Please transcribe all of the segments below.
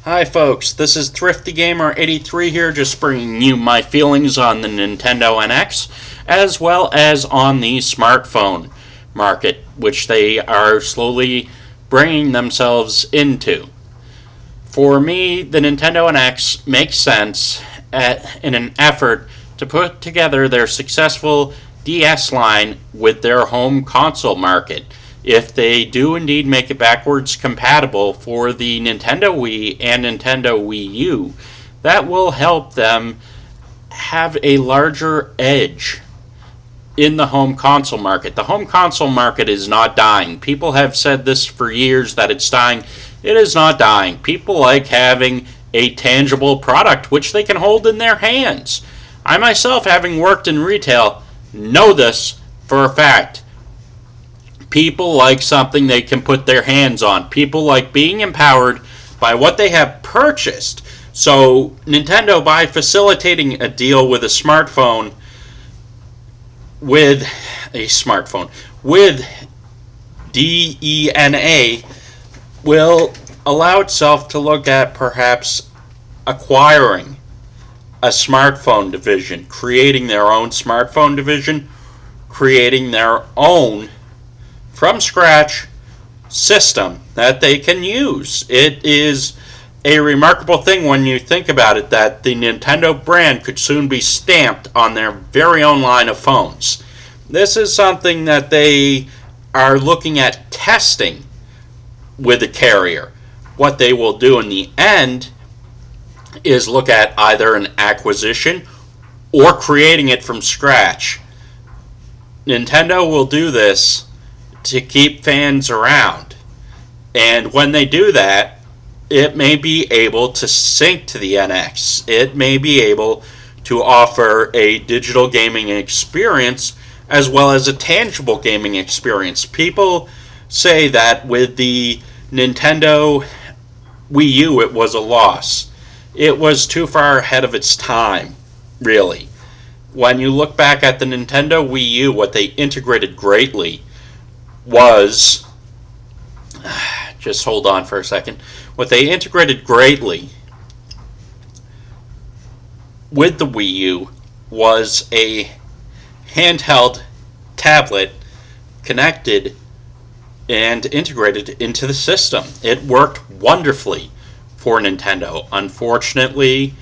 Hi folks, this is Thrifty Gamer 83 here, just bringing you my feelings on the Nintendo NX, as well as on the smartphone market, which they are slowly bringing themselves into. For me, the Nintendo NX makes sense in an effort to put together their successful DS line with their home console market. If they do indeed make it backwards compatible for the Nintendo Wii and Nintendo Wii U, that will help them have a larger edge in the home console market. The home console market is not dying. People have said this for years that it's dying. It is not dying. People like having a tangible product which they can hold in their hands. I myself, having worked in retail, know this for a fact. People like something they can put their hands on. People like being empowered by what they have purchased. So Nintendo, by facilitating a deal with DENA, will allow itself to look at perhaps acquiring a smartphone division, creating their own smartphone division, creating their own from scratch system that they can use. It is a remarkable thing when you think about it that the Nintendo brand could soon be stamped on their very own line of phones. This is something that they are looking at testing with the carrier. What they will do in the end is look at either an acquisition or creating it from scratch. Nintendo will do this to keep fans around. And when they do that, it may be able to sync to the NX. It may be able to offer a digital gaming experience as well as a tangible gaming experience. People say that with the Nintendo Wii U it was a loss. It was too far ahead of its time, really. When you look back at the Nintendo Wii U, what they integrated greatly was, just hold on for a second, what they integrated greatly with the Wii U was a handheld tablet connected and integrated into the system. It worked wonderfully for Nintendo. Unfortunately,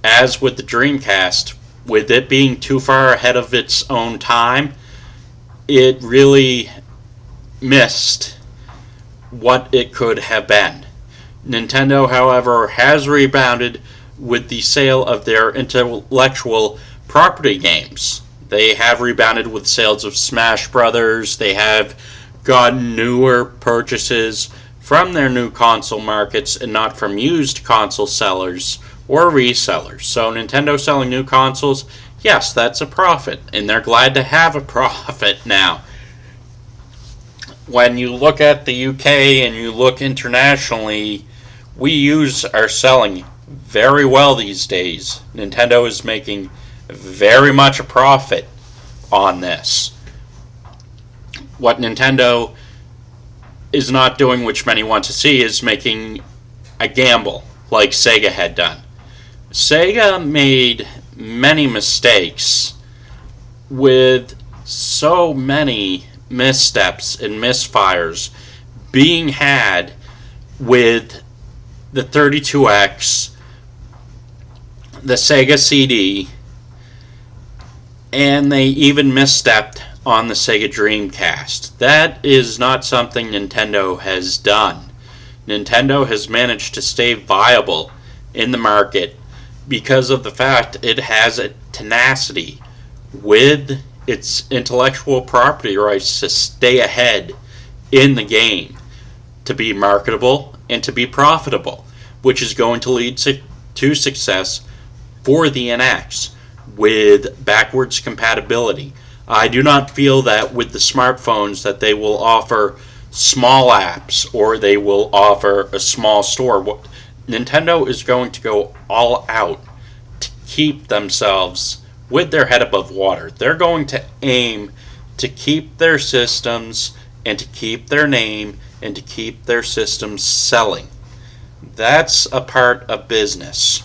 as with the Dreamcast, with it being too far ahead of its own time, it really missed what it could have been. Nintendo, however, has rebounded with the sale of their intellectual property games. They have rebounded with sales of Smash Brothers. They have gotten newer purchases from their new console markets and not from used console sellers or resellers. So Nintendo selling new consoles, yes, that's a profit, and they're glad to have a profit now. When you look at the UK and you look internationally, Wii U's are selling very well these days. Nintendo is making very much a profit on this. What Nintendo is not doing, which many want to see, is making a gamble like Sega had done. Sega made many mistakes with so many missteps and misfires being had with the 32X, the Sega CD, and they even misstepped on the Sega Dreamcast. That is not something Nintendo has done. Nintendo has managed to stay viable in the market because of the fact it has a tenacity with its intellectual property rights to stay ahead in the game, to be marketable and to be profitable, which is going to lead to success for the NX with backwards compatibility. I do not feel that with the smartphones that they will offer small apps or they will offer a small store. Nintendo is going to go all out to keep themselves with their head above water. They're going to aim to keep their systems and to keep their name and to keep their systems selling. That's a part of business.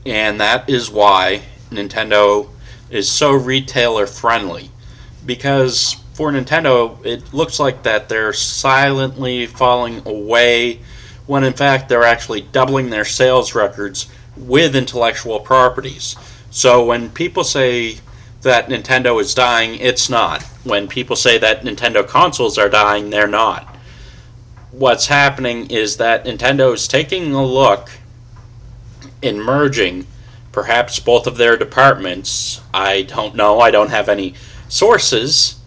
And that is why Nintendo is so retailer friendly. Because for Nintendo, it looks like that they're silently falling away when in fact they're actually doubling their sales records with intellectual properties. So when people say that Nintendo is dying, it's not. When people say that Nintendo consoles are dying, they're not. What's happening is that Nintendo is taking a look and merging perhaps both of their departments. I don't know. I don't have any sources.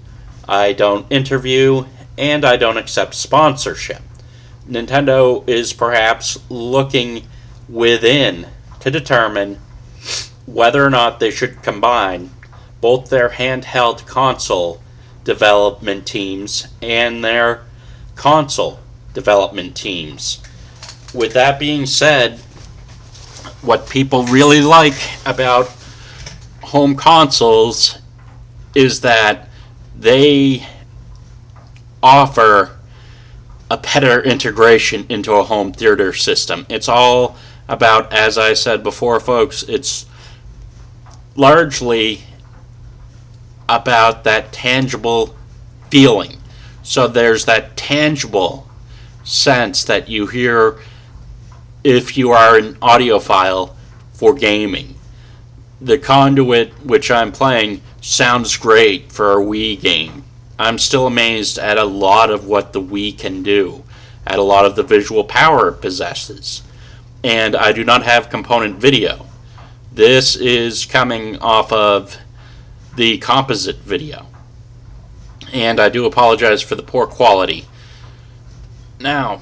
I don't interview, and I don't accept sponsorship. Nintendo is perhaps looking within to determine whether or not they should combine both their handheld console development teams and their console development teams. With that being said, what people really like about home consoles is that they offer a better integration into a home theater system. It's all about, as I said before, folks, it's largely about that tangible feeling. So there's that tangible sense that you hear if you are an audiophile for gaming. The Conduit, which I'm playing, sounds great for a Wii game. I'm still amazed at a lot of what the Wii can do, at a lot of the visual power it possesses. And I do not have component video. This is coming off of the composite video. And I do apologize for the poor quality. Now,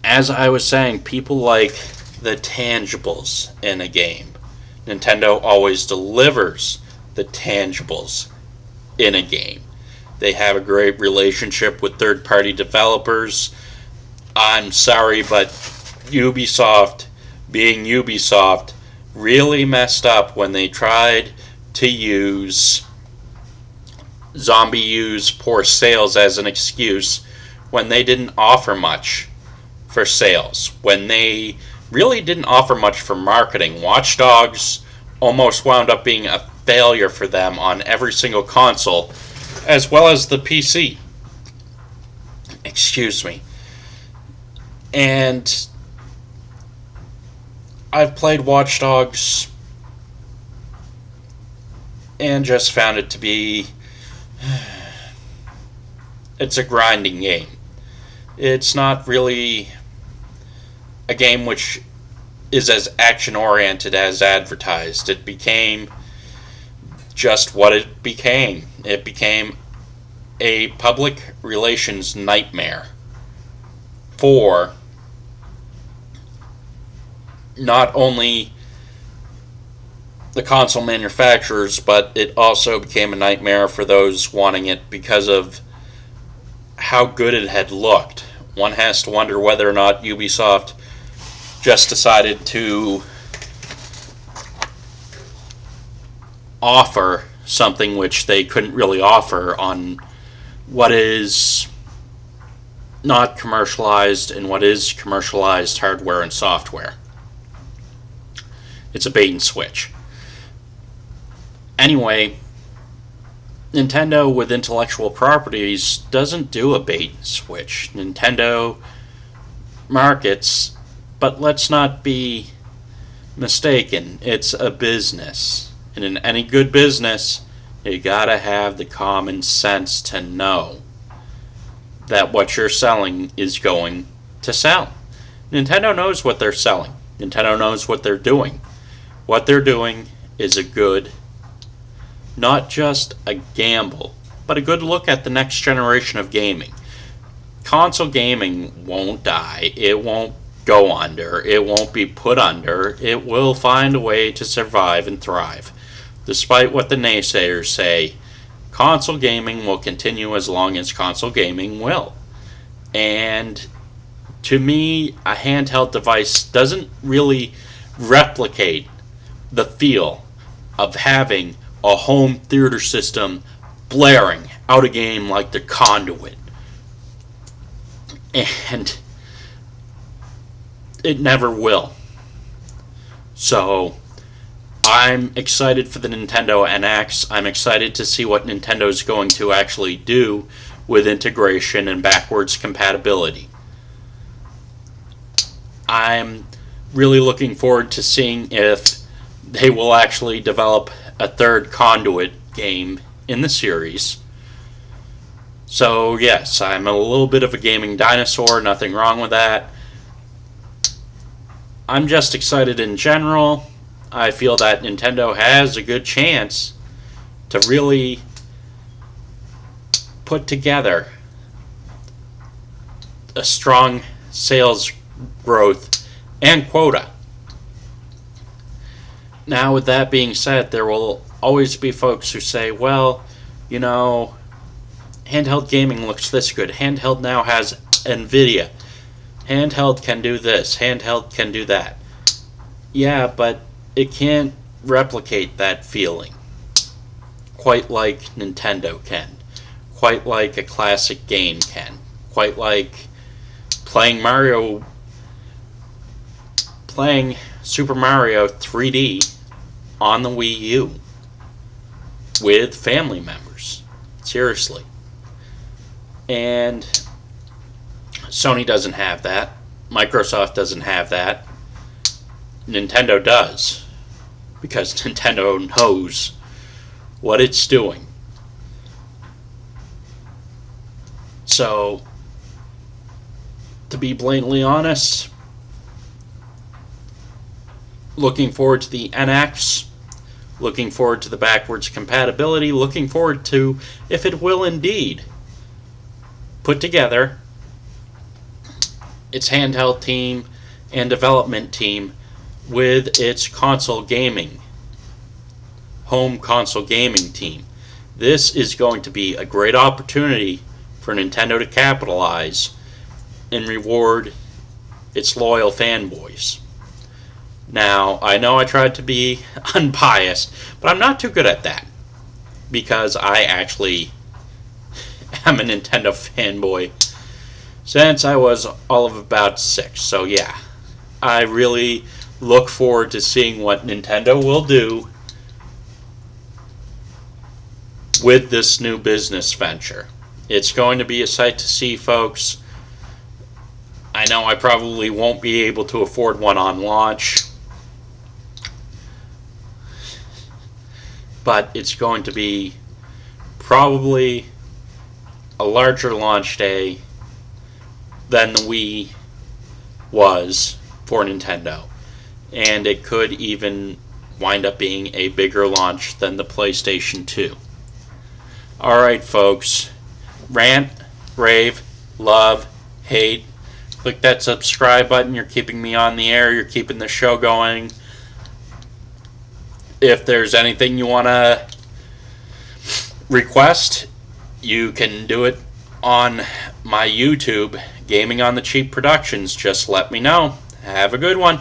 as I was saying, people like the tangibles in a game. Nintendo always delivers the tangibles in a game. They have a great relationship with third-party developers. I'm sorry, but Ubisoft, being Ubisoft, really messed up when they tried to use Zombie U's poor sales as an excuse when they didn't offer much for sales, when they really didn't offer much for marketing. Watch Dogs almost wound up being a failure for them on every single console, as well as the PC. Excuse me. And I've played Watch Dogs and just found it to be... it's a grinding game. It's not really a game which is as action-oriented as advertised. It became just what it became. It became a public relations nightmare for not only the console manufacturers, but it also became a nightmare for those wanting it because of how good it had looked. One has to wonder whether or not Ubisoft just decided to offer something which they couldn't really offer on what is not commercialized and what is commercialized hardware and software. It's a bait and switch. Anyway, Nintendo with intellectual properties doesn't do a bait and switch. Nintendo markets, but let's not be mistaken, it's a business. And in any good business, you gotta have the common sense to know that what you're selling is going to sell. Nintendo knows what they're selling. Nintendo knows what they're doing. What they're doing is a good, not just a gamble, but a good look at the next generation of gaming. Console gaming won't die. It won't go under. It won't be put under. It will find a way to survive and thrive. Despite what the naysayers say, console gaming will continue as long as console gaming will. And to me, a handheld device doesn't really replicate the feel of having a home theater system blaring out a game like the Conduit. And it never will. So I'm excited for the Nintendo NX. I'm excited to see what Nintendo's going to actually do with integration and backwards compatibility. I'm really looking forward to seeing if they will actually develop a third Conduit game in the series. So yes, I'm a little bit of a gaming dinosaur, nothing wrong with that. I'm just excited in general. I feel that Nintendo has a good chance to really put together a strong sales growth and quota. Now, with that being said, there will always be folks who say, well, you know, handheld gaming looks this good. Handheld now has NVIDIA. Handheld can do this. Handheld can do that. Yeah, but it can't replicate that feeling quite like Nintendo can. Quite like a classic game can. Quite like playing Super Mario 3D on the Wii U with family members. Seriously. And Sony doesn't have that. Microsoft doesn't have that. Nintendo does. Because Nintendo knows what it's doing. So, to be blatantly honest, looking forward to the NX, looking forward to the backwards compatibility, looking forward to if it will indeed put together its handheld team and development team with its console gaming, home console gaming team. This is going to be a great opportunity for Nintendo to capitalize and reward its loyal fanboys. Now, I know I tried to be unbiased, but I'm not too good at that because I actually am a Nintendo fanboy since I was all of about 6. So yeah, I really look forward to seeing what Nintendo will do with this new business venture. It's going to be a sight to see, folks. I know I probably won't be able to afford one on launch, but it's going to be probably a larger launch day than the Wii was for Nintendo. And it could even wind up being a bigger launch than the PlayStation 2. Alright, folks. Rant, rave, love, hate. Click that subscribe button. You're keeping me on the air. You're keeping the show going. If there's anything you want to request, you can do it on my YouTube, Gaming on the Cheap Productions. Just let me know. Have a good one.